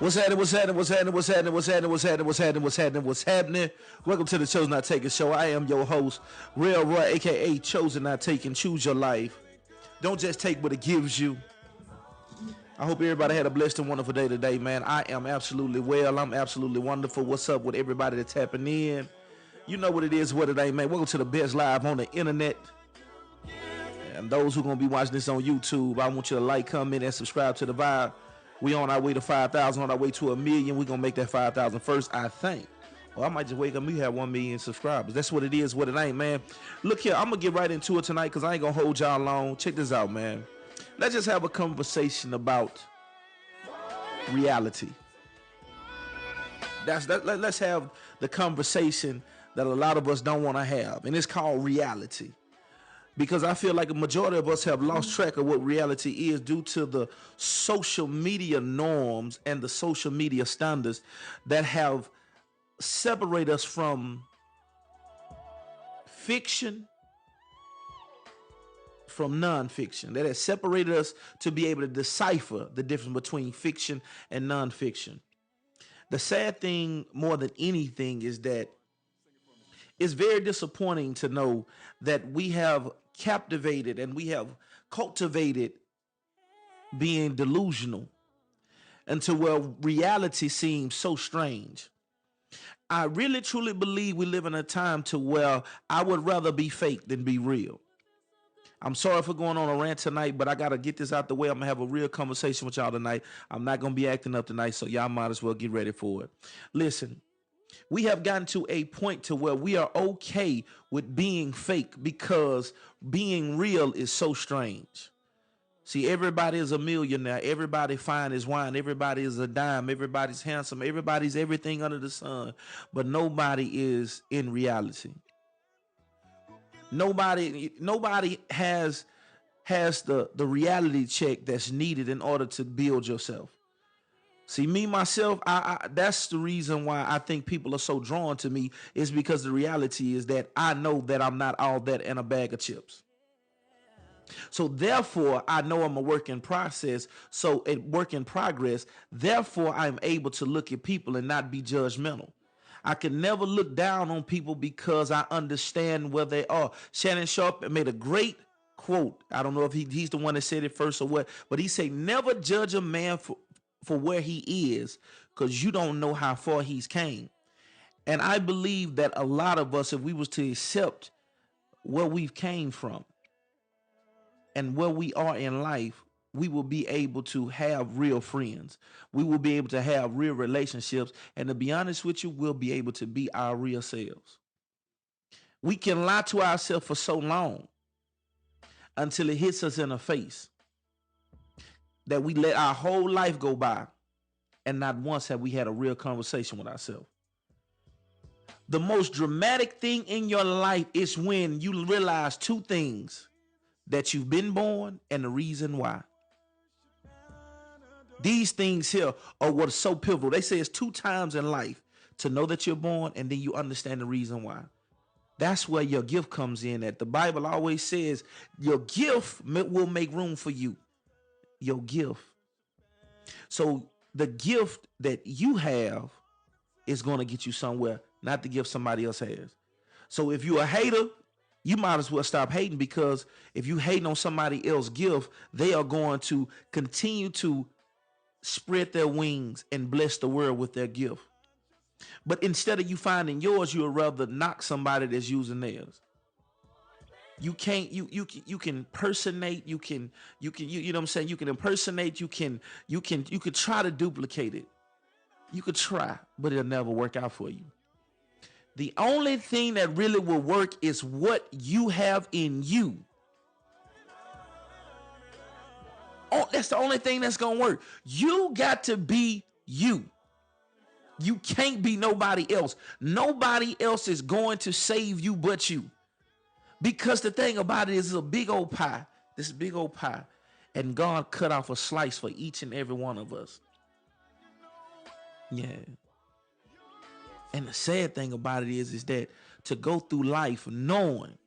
What's happening? What's happening? What's happening? What's happening? What's happening? What's happening? What's happening? What's happening? What's happening? Welcome to the Chosen Not Taken show. I am your host, Real Roy, aka Chosen Not Taken. Choose your life. Don't just take what it gives you. I hope everybody had a blessed and wonderful day today, man. I am absolutely well. I'm absolutely wonderful. What's up with everybody that's tapping in? You know what it is, what it ain't, man. Welcome to the best live on the internet. And those who are going to be watching this on YouTube, I want you to like, comment, and subscribe to the vibe. We on our way to 5,000, on our way to 1,000,000. We're going to make that 5,000 first, I think. Or I might just wake up and we have 1,000,000 subscribers. That's what it is, what it ain't, man. Look here, I'm going to get right into it tonight because I ain't going to hold y'all long. Check this out, man. Let's just have a conversation about reality. Let's have the conversation that a lot of us don't want to have, and it's called reality. Because I feel like a majority of us have lost track of what reality is due to the social media norms and the social media standards that have separated us from fiction, from nonfiction. That has separated us to be able to decipher the difference between fiction and nonfiction. The sad thing more than anything is that it's very disappointing to know that we have captivated and we have cultivated being delusional until where reality seems so strange. I really truly believe we live in a time to where I would rather be fake than be real. I'm sorry for going on a rant tonight, but I got to get this out the way. I'm going to have a real conversation with y'all tonight. I'm not going to be acting up tonight, so y'all might as well get ready for it. Listen. We have gotten to a point to where we are okay with being fake because being real is so strange. See, everybody is a millionaire. Everybody fine as wine. Everybody is a dime. Everybody's handsome. Everybody's everything under the sun. But nobody is in reality. Nobody has the reality check that's needed in order to build yourself. See, me, myself, that's the reason why I think people are so drawn to me is because the reality is that I know that I'm not all that in a bag of chips. So therefore, I know I'm a work in process. So a work in progress. Therefore, I'm able to look at people and not be judgmental. I can never look down on people because I understand where they are. Shannon Sharp made a great quote. I don't know if he's the one that said it first or what, but he said, never judge a man for where he is, because you don't know how far he's came. And I believe that a lot of us, if we was to accept where we've came from and where we are in life, we will be able to have real friends. We will be able to have real relationships. And to be honest with you, we'll be able to be our real selves. We can lie to ourselves for so long until it hits us in the face that we let our whole life go by and not once have we had a real conversation with ourselves. The most dramatic thing in your life is when you realize two things: that you've been born and the reason why. These things here are what's so pivotal. They say it's 2 times in life to know that you're born and then you understand the reason why. That's where your gift comes in at. The Bible always says your gift will make room for you. Your gift. So the gift that you have is going to get you somewhere, not the gift somebody else has. So if you're a hater, you might as well stop hating, because if you hating on somebody else's gift, they are going to continue to spread their wings and bless the world with their gift. But instead of you finding yours, you would rather knock somebody that's using theirs. You can't, you can impersonate, you know what I'm saying? You can impersonate, you could try to duplicate it. You could try, but it'll never work out for you. The only thing that really will work is what you have in you. Oh, that's the only thing that's going to work. You got to be you. You can't be nobody else. Nobody else is going to save you but you. Because the thing about it is, it's a big old pie. This big old pie. And God cut off a slice for each and every one of us. Yeah. And the sad thing about it is that to go through life knowing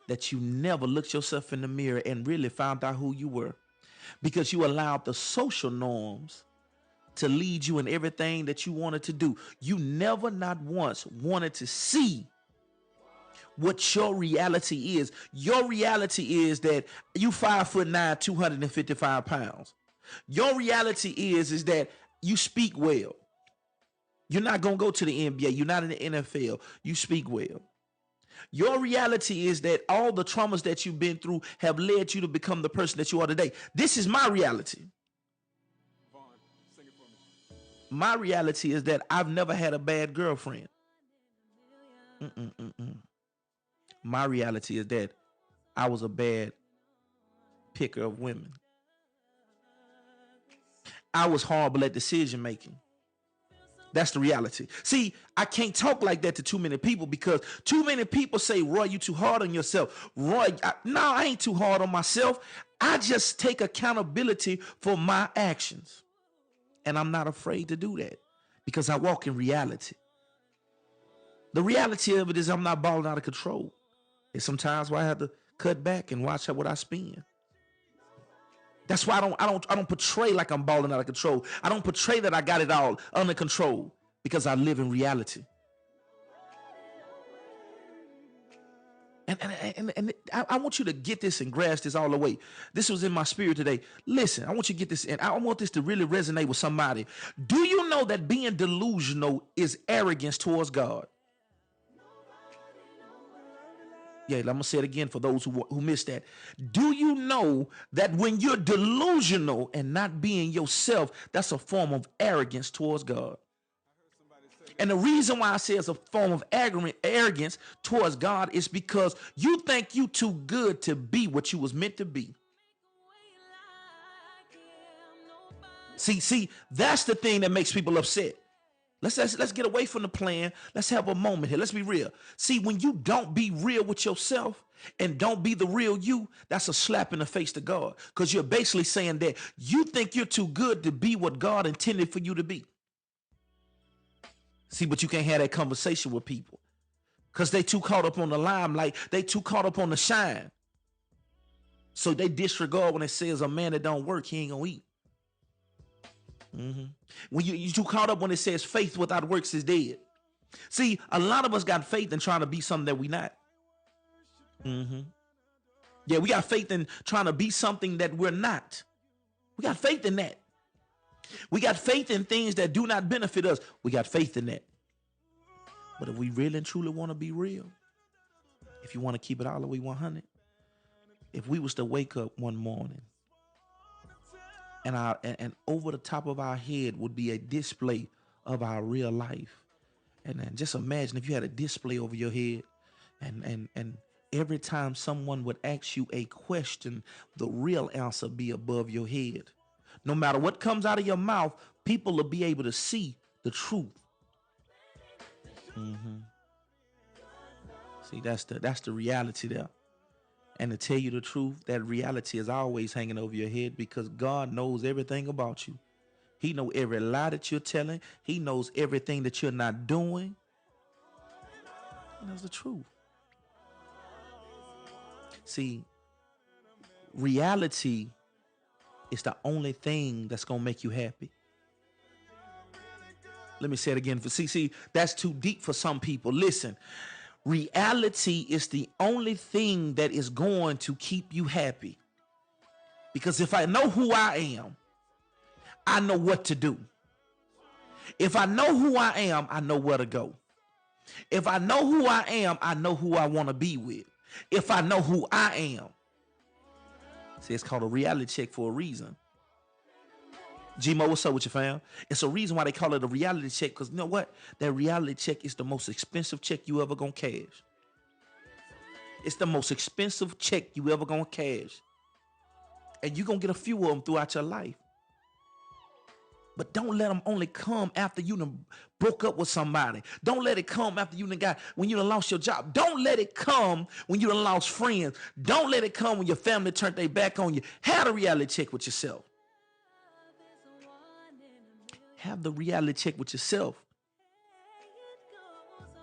that you never looked yourself in the mirror and really found out who you were, because you allowed the social norms to lead you in everything that you wanted to do. You never not once wanted to see what your reality is. Your reality is that you 5'9", 255 pounds. Your reality is that you speak well. You're not going to go to the NBA. You're not in the NFL. You speak well. Your reality is that all the traumas that you've been through have led you to become the person that you are today. This is my reality. My reality is that I've never had a bad girlfriend. My reality is that I was a bad picker of women. I was horrible at decision making. That's the reality. See, I can't talk like that to too many people because too many people say, Roy, you too hard on yourself. Roy, no, I ain't too hard on myself. I just take accountability for my actions. And I'm not afraid to do that because I walk in reality. The reality of it is I'm not balling out of control. There's sometimes where I have to cut back and watch what I spend. That's why I don't portray like I'm balling out of control. I don't portray that I got it all under control because I live in reality. And I want you to get this and grasp this all the way. This was in my spirit today. Listen, I want you to get this, and I want this to really resonate with somebody. Do you know that being delusional is arrogance towards God? Yeah, I'm going to say it again for those who missed that. Do you know that when you're delusional and not being yourself, that's a form of arrogance towards God? And the reason why I say it's a form of arrogance towards God is because you think you too good to be what you was meant to be. See, that's the thing that makes people upset. Let's get away from the plan. Let's have a moment here. Let's be real. See, when you don't be real with yourself and don't be the real you, that's a slap in the face to God, because you're basically saying that you think you're too good to be what God intended for you to be. See, but you can't have that conversation with people because they too caught up on the limelight. They too caught up on the shine. So they disregard when it says a man that don't work, he ain't gonna eat. When you too caught up when it says faith without works is dead. See, a lot of us got faith in trying to be something that we not. Yeah, we got faith in trying to be something that we're not. We got faith in that. We got faith in things that do not benefit us. We got faith in that. But if we really and truly want to be real, if you want to keep it all the way 100, if we was to wake up one morning and over the top of our head would be a display of our real life. And then just imagine if you had a display over your head and every time someone would ask you a question, the real answer be above your head. No matter what comes out of your mouth, people will be able to see the truth. See, that's the reality there. And to tell you the truth, that reality is always hanging over your head because God knows everything about you. He knows every lie that you're telling. He knows everything that you're not doing. He knows the truth. See, reality is the only thing that's going to make you happy. Let me say it again. See, that's too deep for some people. Listen. Reality is the only thing that is going to keep you happy. Because if I know who I am, I know what to do. If I know who I am, I know where to go. If I know who I am, I know who I want to be with. If I know who I am. See, it's called a reality check for a reason. G-Mo, what's up with you, fam? It's a reason why they call it a reality check, because you know what? That reality check is the most expensive check you ever gonna cash. It's the most expensive check you ever gonna cash. And you're gonna get a few of them throughout your life. But don't let them only come after you done broke up with somebody. Don't let it come after you done when you done lost your job. Don't let it come when you done lost friends. Don't let it come when your family turned their back on you. Have a reality check with yourself. Have the reality check with yourself.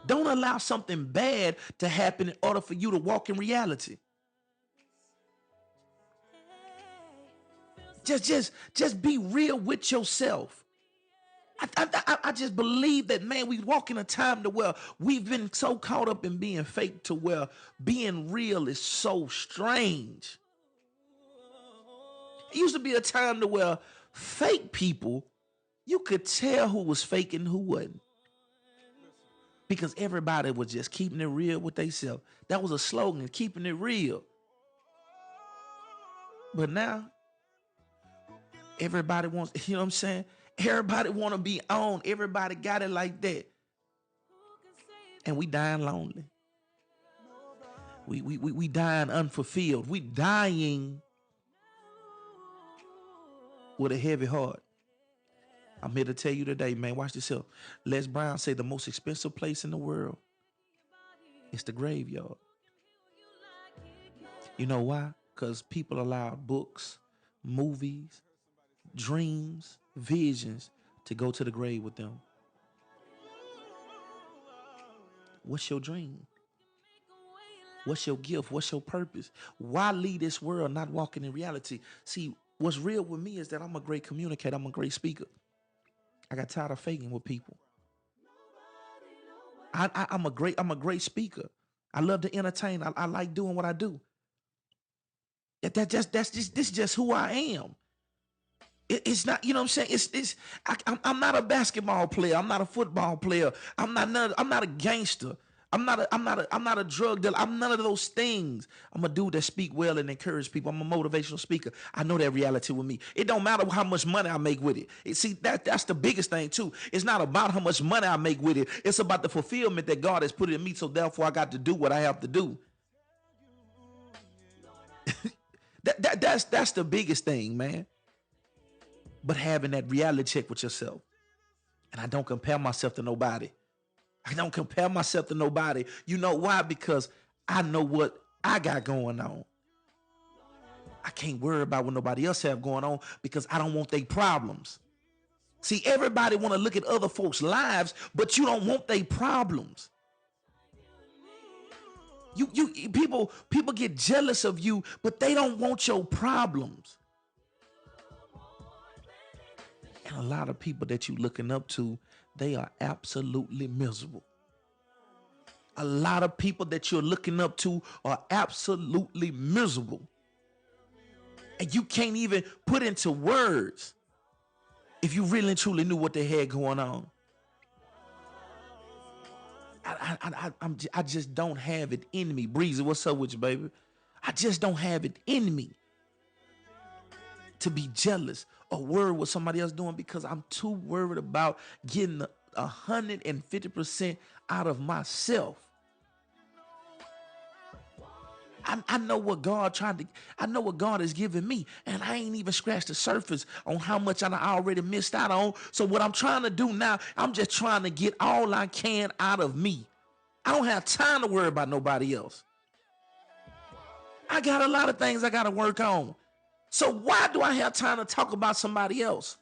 Don't allow something bad to happen in order for you to walk in reality. Just be real with yourself. I just believe that, man, we walk in a time to where we've been so caught up in being fake to where being real is so strange. It used to be a time to where fake people, you could tell who was fake and who wasn't. Because everybody was just keeping it real with themselves. That was a slogan, keeping it real. But now, everybody wants, you know what I'm saying? Everybody want to be on. Everybody got it like that. And we dying lonely. We dying unfulfilled. We dying with a heavy heart. I'm here to tell you today, man, watch this up. Les Brown say the most expensive place in the world is the graveyard. You know why? Because people allow books, movies, dreams, visions to go to the grave with them. What's your dream? What's your gift? What's your purpose? Why leave this world not walking in reality? See, what's real with me is that I'm a great communicator. I'm a great speaker. I got tired of faking with people. I'm a great speaker. I love to entertain. I like doing what I do. This is just who I am. It's not, you know what I'm saying? I'm not a basketball player. I'm not a football player. I'm not a gangster. I'm not a drug dealer. I'm none of those things. I'm a dude that speak well and encourage people. I'm a motivational speaker. I know that reality with me. It don't matter how much money I make with it. See, that's the biggest thing too. It's not about how much money I make with it. It's about the fulfillment that God has put in me. So therefore I got to do what I have to do. That's the biggest thing, man. But having that reality check with yourself. And I don't compare myself to nobody. I don't compare myself to nobody. You know why? Because I know what I got going on. I can't worry about what nobody else have going on because I don't want their problems. See, everybody want to look at other folks' lives, but you don't want their problems. People get jealous of you, but they don't want your problems. And a lot of people that you looking up to, they are absolutely miserable. A lot of people that you're looking up to are absolutely miserable. And you can't even put into words if you really and truly knew what they had going on. I just don't have it in me. Breezy, what's up with you, baby? I just don't have it in me to be jealous or worried what somebody else doing because I'm too worried about getting 150% out of myself. I know what God I know what God has given me, and I ain't even scratched the surface on how much I already missed out on. So what I'm trying to do now, I'm just trying to get all I can out of me. I don't have time to worry about nobody else. I got a lot of things I got to work on. So why do I have time to talk about somebody else?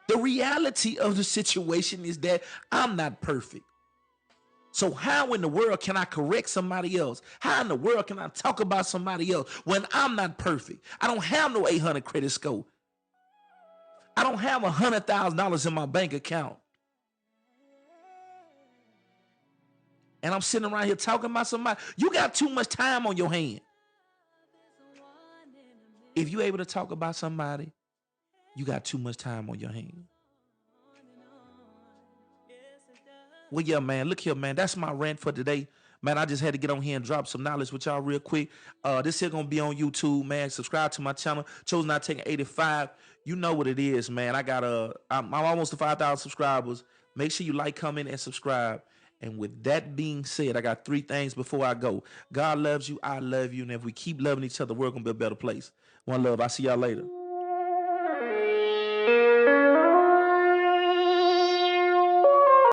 The reality of the situation is that I'm not perfect. So how in the world can I correct somebody else? How in the world can I talk about somebody else when I'm not perfect? I don't have no 800 credit score. I don't have $100,000 in my bank account. And I'm sitting around here talking about somebody. You got too much time on your hand. If you're able to talk about somebody, you got too much time on your hand. Well, yeah, man. Look here, man. That's my rant for today. Man, I just had to get on here and drop some knowledge with y'all real quick. This here gonna be on YouTube, man. Subscribe to my channel. Chose Not Taking 85. You know what it is, man. I'm almost to 5,000 subscribers. Make sure you like, comment, and subscribe. And with that being said, I got 3 things before I go. God loves you. I love you. And if we keep loving each other, we're gonna be a better place. One love. I'll see y'all later.